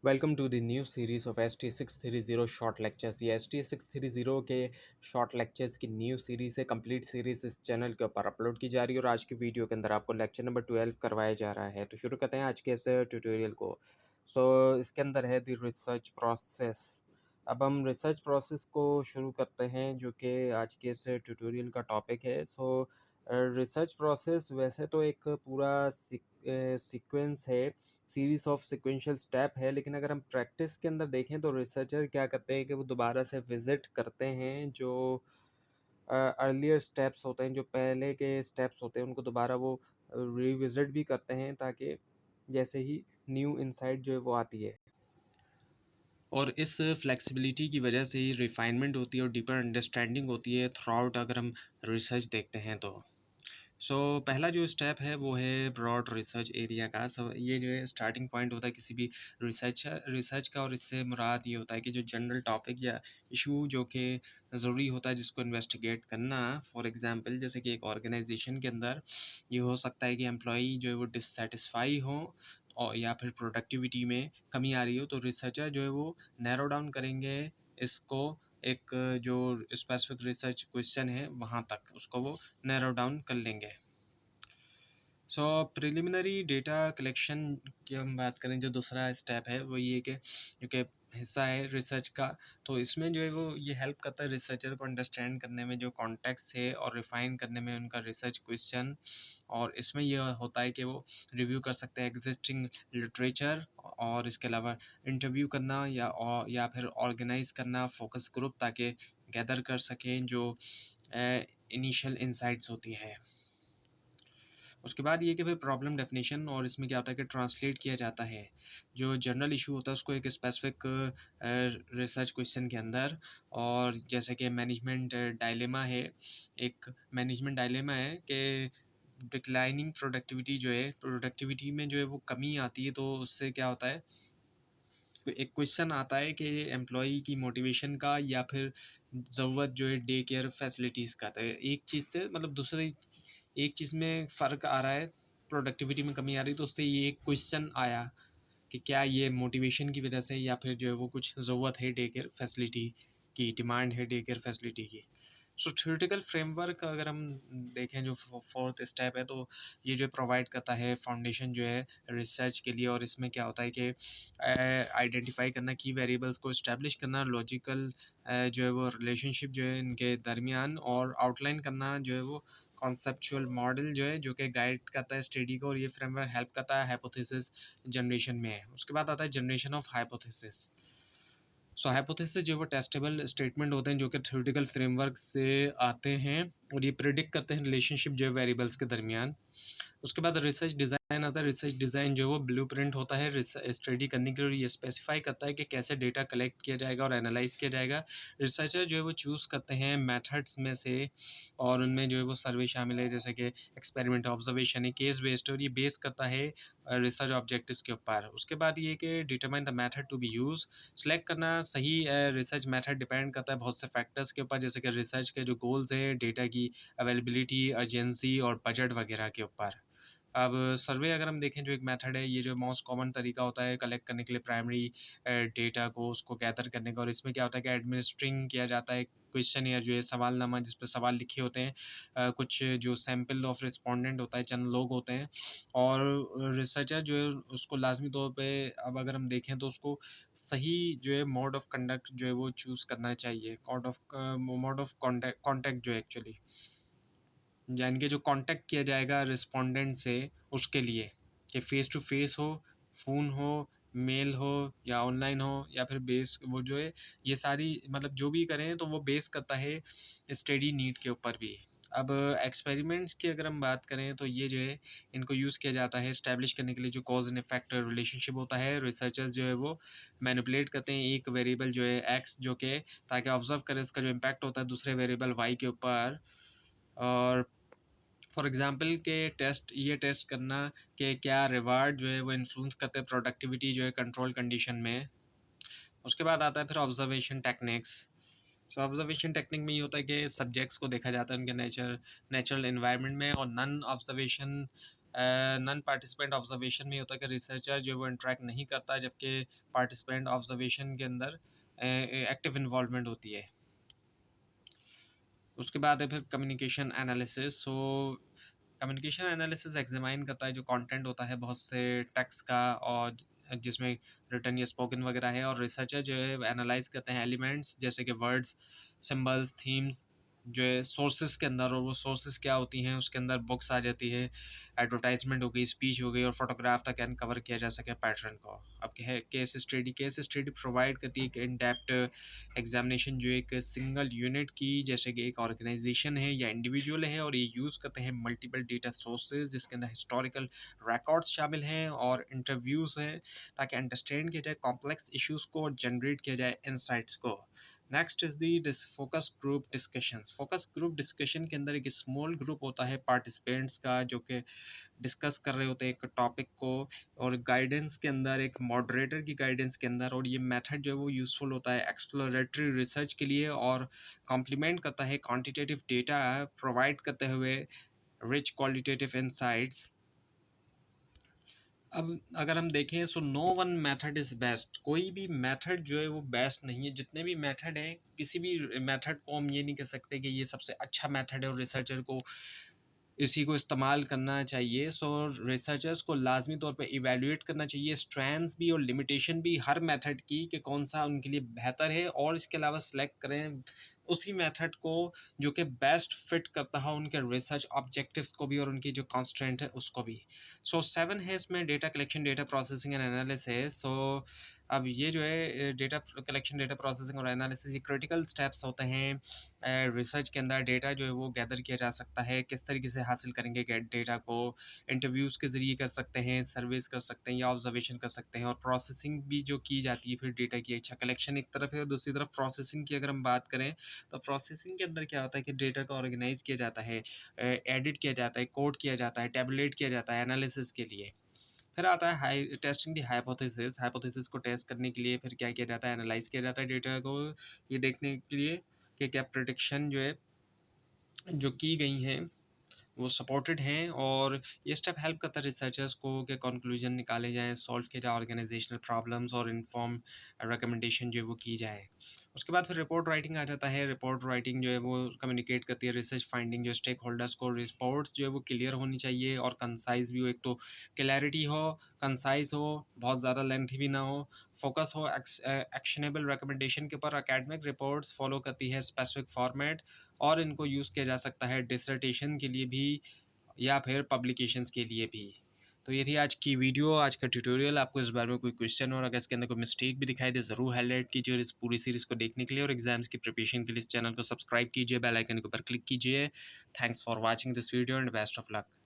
Welcome to the new series of ST630 short lectures. ये ST630 के short lectures की new series है। Complete series इस channel के ऊपर अपलोड की जा रही है और आज की वीडियो के अंदर आपको लेक्चर नंबर 12 करवाया जा रहा है। तो शुरू करते हैं आज के इस ट्यूटोरियल को। इसके अंदर है द रिसर्च प्रोसेस। अब हम रिसर्च प्रोसेस को शुरू करते हैं जो कि आज के इस ट्यूटोरियल का टॉपिक है। रिसर्च प्रोसेस वैसे तो एक पूरा सीक्वेंस है, सीरीज़ ऑफ सिक्वेंशियल स्टेप है, लेकिन अगर हम प्रैक्टिस के अंदर देखें तो रिसर्चर क्या करते हैं कि वो दोबारा से विज़िट करते हैं जो अर्लियर स्टेप्स होते हैं, जो पहले के स्टेप्स होते हैं उनको दोबारा वो रिविज़िट भी करते हैं ताकि जैसे ही न्यू इनसाइट जो है वो आती है। और इस फ्लेक्सिबिलिटी की वजह से ही रिफाइनमेंट होती है और डीपर अंडरस्टैंडिंग होती है थ्रू आउट अगर हम रिसर्च देखते हैं तो। पहला जो स्टेप है वो है ब्रॉड रिसर्च एरिया का। ये जो है स्टार्टिंग पॉइंट होता है किसी भी रिसर्च का, और इससे मुराद ये होता है कि जो जनरल टॉपिक या इशू जो कि ज़रूरी होता है जिसको इन्वेस्टिगेट करना। फॉर एग्जांपल जैसे कि एक ऑर्गेनाइजेशन के अंदर ये हो सकता है कि एम्प्लॉई जो है वो डिससेटिस्फाई हो और या फिर प्रोडक्टिविटी में कमी आ रही हो, तो रिसर्चर जो है वो नैरो डाउन करेंगे इसको, एक जो स्पेसिफिक रिसर्च क्वेश्चन है वहाँ तक उसको वो नैरो डाउन कर लेंगे। प्रिलिमिनरी डेटा कलेक्शन की हम बात करें, जो दूसरा स्टेप है वो ये कि हिस्सा है रिसर्च का। तो इसमें जो है वो ये हेल्प करता है रिसर्चर को अंडरस्टैंड करने में जो कॉन्टेक्स्ट है और रिफाइन करने में उनका रिसर्च क्वेश्चन। और इसमें यह होता है कि वो रिव्यू कर सकते हैं एग्जिस्टिंग लिटरेचर, और इसके अलावा इंटरव्यू करना या फिर ऑर्गेनाइज करना फोकस ग्रुप, ताकि गैदर कर सकें जो इनिशियल इंसाइट्स होती हैं। उसके बाद ये कि भाई प्रॉब्लम डेफिनेशन, और इसमें क्या होता है कि ट्रांसलेट किया जाता है जो जनरल इशू होता है उसको एक स्पेसिफिक रिसर्च क्वेश्चन के अंदर। और जैसे कि मैनेजमेंट डायलेमा है, एक मैनेजमेंट डायलेमा है कि डिक्लाइनिंग प्रोडक्टिविटी जो है, प्रोडक्टिविटी में जो है वो कमी आती है, तो उससे क्या होता है, एक क्वेश्चन आता है कि एम्प्लॉई की मोटिवेशन का या फिर ज़रूरत जो है डे केयर फैसिलिटीज़ का। तो एक चीज़ से मतलब दूसरी एक चीज़ में फ़र्क आ रहा है, प्रोडक्टिविटी में कमी आ रही, तो उससे ये एक क्वेश्चन आया कि क्या ये मोटिवेशन की वजह से या फिर जो है वो कुछ ज़रूरत है डे केयर फैसिलिटी की, डिमांड है डे केयर फैसिलिटी की। थ्योरेटिकल फ्रेमवर्क अगर हम देखें, जो फोर्थ स्टेप है, तो ये जो प्रोवाइड करता है फाउंडेशन जो है रिसर्च के लिए। और इसमें क्या होता है कि आइडेंटिफाई करना की वेरिएबल्स को इस्टेब्लिश करना, लॉजिकल जो है वो रिलेशनशिप जो है इनके दरमियान, और आउटलाइन करना जो है वो कॉन्सेप्चुअल मॉडल जो है जो कि गाइड करता है स्टडी को। और ये फ्रेमवर्क हेल्प करता है हाइपोथेसिस जनरेशन में। उसके बाद आता है जनरेशन ऑफ हाइपोथेसिस। हाइपोथेसिस जो है वो टेस्टेबल स्टेटमेंट होते हैं जो कि थ्योरेटिकल फ्रेमवर्क से आते हैं, और ये प्रिडिक्ट करते हैं रिलेशनशिप जो है वेरिएबल्स के दरमियान। उसके बाद रिसर्च डिज़ाइन आता है। रिसर्च डिज़ाइन जो है वो ब्लूप्रिंट होता है स्टडी करने के लिए। ये स्पेसिफाई करता है कि कैसे डेटा कलेक्ट किया जाएगा और एनालाइज किया जाएगा। रिसर्चर जो है वो चूज़ करते हैं मेथड्स में से, और उनमें जो है वो सर्वे शामिल है, जैसे कि एक्सपेरिमेंट, ऑब्जर्वेशन है, केस बेस्ड, और ये बेस करता है रिसर्च ऑब्जेक्टिव्स के ऊपर। उसके बाद ये कि determine the method to be use, select करना सही रिसर्च मेथड डिपेंड करता है बहुत से फैक्टर्स के ऊपर, जैसे कि रिसर्च के जो गोल्स है, डेटा की अवेलेबिलिटी, अर्जेंसी और बजट वगैरह के ऊपर। अब सर्वे अगर हम देखें, जो एक मेथड है, ये जो मोस्ट कॉमन तरीका होता है कलेक्ट करने के लिए प्राइमरी डेटा को, उसको गैदर करने का। और इसमें क्या होता है कि एडमिनिस्ट्रिंग किया जाता है क्वेश्चन या जो है सवालनामा, जिस पे सवाल लिखे होते हैं, कुछ जो सैम्पल ऑफ रिस्पोंडेंट होता है, चंद लोग होते हैं, और रिसर्चर जो है उसको लाजमी तौर पे, अब अगर हम देखें तो उसको सही जो है मोड ऑफ कंडक्ट जो है वो चूज़ करना चाहिए। मोड ऑफ कॉन्टैक्ट जो है एक्चुअली, यानी कि जो कांटेक्ट किया जाएगा रिस्पोंडेंट से, उसके लिए, कि फेस टू फेस हो, फ़ोन हो, मेल हो, या ऑनलाइन हो, या फिर बेस वो जो है, ये सारी मतलब जो भी करें तो वो बेस करता है स्टडी नीड के ऊपर भी। अब एक्सपेरिमेंट्स की अगर हम बात करें तो ये जो है इनको यूज़ किया जाता है इस्टेब्लिश करने के लिए जो कॉज एंड इफेक्ट रिलेशनशिप होता है। रिसर्चर्स जो है वो मैनिपुलेट करते हैं एक वेरिएबल जो है एक्स, जो कि ताकि ऑब्जर्व करें उसका जो इम्पैक्ट होता है दूसरे वेरिएबल वाई के ऊपर। और फॉर एग्जांपल के ये टेस्ट करना कि क्या रिवार्ड जो है वो इन्फ्लुएंस करते हैं प्रोडक्टिविटी जो है कंट्रोल कंडीशन में। उसके बाद आता है फिर ऑब्जर्वेशन टेक्निक्स। ऑब्जर्वेशन टेक्निक में ये होता है कि सब्जेक्ट्स को देखा जाता है उनके नेचुरल एनवायरनमेंट में, और non observation non participant observation में होता है कि रिसर्चर जो है वो इंटरेक्ट नहीं करता, जबकि पार्टिसिपेंट ऑब्जर्वेशन के अंदर एक्टिव इन्वॉल्वमेंट होती है। उसके बाद है फिर communication analysis. So communication analysis examine करता है जो कंटेंट होता है बहुत से टेक्स्ट का, और जिसमें रिटन या स्पोकन वगैरह है, और रिसर्चर जो है एनालाइज करते हैं एलिमेंट्स जैसे कि वर्ड्स, सिंबल्स, थीम्स जो है सोर्सेज के अंदर, और वो सोर्सेज क्या होती हैं उसके अंदर बुक्स आ जाती है, एडवर्टाइजमेंट हो गई, स्पीच हो गई, और फोटोग्राफ तक कवर किया जा सके पैटर्न को। अब केस स्टडी प्रोवाइड करती है इन डेप्थ एग्जामिनेशन जो एक सिंगल यूनिट की, जैसे कि एक ऑर्गेनाइजेशन है या इंडिविजुअल है, और ये यूज़ करते हैं मल्टीपल डेटा सोर्सेज जिसके अंदर हिस्टोरिकल रिकॉर्ड्स शामिल हैं और इंटरव्यूज़ हैं, ताकि अंडरस्टैंड किया जाए कॉम्प्लेक्स इश्यूज़ को और जनरेट किया जाए इंसाइट्स को। Next is the focus group discussions. Focus group discussion के अंदर एक स्मॉल ग्रुप होता है पार्टिसिपेंट्स का, जो कि डिस्कस कर रहे होते हैं एक टॉपिक को, और गाइडेंस के अंदर एक मॉडरेटर की गाइडेंस के अंदर। और ये मेथड जो है वो यूज़फुल होता है एक्सप्लोरेटरी रिसर्च के लिए, और कॉम्प्लीमेंट करता है क्वांटिटेटिव डेटा प्रोवाइड करते हुए रिच क्वालिटेटिव इंसाइट्स। अब अगर हम देखें so no one method is best. कोई भी मेथड जो है वो बेस्ट नहीं है। जितने भी मेथड हैं, किसी भी मेथड को हम ये नहीं कह सकते कि ये सबसे अच्छा मेथड है और रिसर्चर को इसी को इस्तेमाल करना चाहिए। सो रिसर्चर्स को लाजमी तौर पे इवेल्युएट करना चाहिए स्ट्रेंथ्स भी और लिमिटेशन भी हर मेथड की, कि कौन सा उनके लिए बेहतर है, और इसके अलावा सेलेक्ट करें उसी मेथड को जो कि बेस्ट फिट करता है उनके रिसर्च ऑब्जेक्टिव्स को भी और उनकी जो कॉन्स्ट्रेंट है उसको भी। सो 7 है इसमें data collection, data processing and analysis. So अब ये जो है डेटा कलेक्शन, डेटा प्रोसेसिंग और एनालिसिस, ये क्रिटिकल स्टेप्स होते हैं रिसर्च के अंदर। डेटा जो है वो गैदर किया जा सकता है, किस तरीके से हासिल करेंगे डेटा को, इंटरव्यूज़ के ज़रिए कर सकते हैं, सर्वेस कर सकते हैं, या ऑब्जर्वेशन कर सकते हैं, और प्रोसेसिंग भी जो की जाती है फिर डेटा की। अच्छा, कलेक्शन एक तरफ है और दूसरी तरफ प्रोसेसिंग की अगर हम बात करें, तो प्रोसेसिंग के अंदर क्या होता है कि डेटा को ऑर्गेनाइज किया जाता है, एडिट किया जाता है, कोड किया जाता है, टैबुलेट किया जाता है एनालिसिस के लिए। फिर आता है हाई टेस्टिंग दी हाइपोथेसिस। हाइपोथेसिस को टेस्ट करने के लिए फिर क्या किया जाता है, एनालाइज किया जाता है डेटा को, ये देखने के लिए कि क्या प्रेडिक्शन जो है जो की गई हैं वो सपोर्टेड हैं। और ये स्टेप हेल्प करता है रिसर्चर्स को कि कंक्लूजन निकाले जाएँ, सॉल्व किया जाए ऑर्गेनाइजेशनल प्रॉब्लम्स, और इन्फॉर्म रिकमेंडेशन जो है वो की जाए। उसके बाद फिर रिपोर्ट राइटिंग आ जाता है। रिपोर्ट राइटिंग जो है वो कम्युनिकेट करती है रिसर्च फाइंडिंग जो स्टेक होल्डर्स को। रिपोर्ट्स जो है वो क्लियर होनी चाहिए और कंसाइज भी हो। एक तो क्लैरिटी हो, कंसाइज हो, बहुत ज़्यादा लेंथी भी ना हो, फोकस हो एक्शनेबल रिकमेंडेशन के ऊपर। एकेडमिक रिपोर्ट्स फॉलो करती है स्पेसिफिक फॉर्मेट, और इनको यूज़ किया जा सकता है डिसर्टेशन के लिए भी या फिर पब्लिकेशंस के लिए भी। तो ये थी आज की वीडियो, आज का ट्यूटोरियल। आपको इस बारे में कोई क्वेश्चन और अगर इसके अंदर कोई मिस्टेक भी दिखाई दे, ज़रूर हाईलाइट कीजिए। और इस पूरी सीरीज़ को देखने के लिए और एग्जाम्स की प्रिपरेशन के लिए इस चैनल को सब्सक्राइब कीजिए, बेल आइकन के ऊपर क्लिक कीजिए। Thanks for watching this video and best of luck.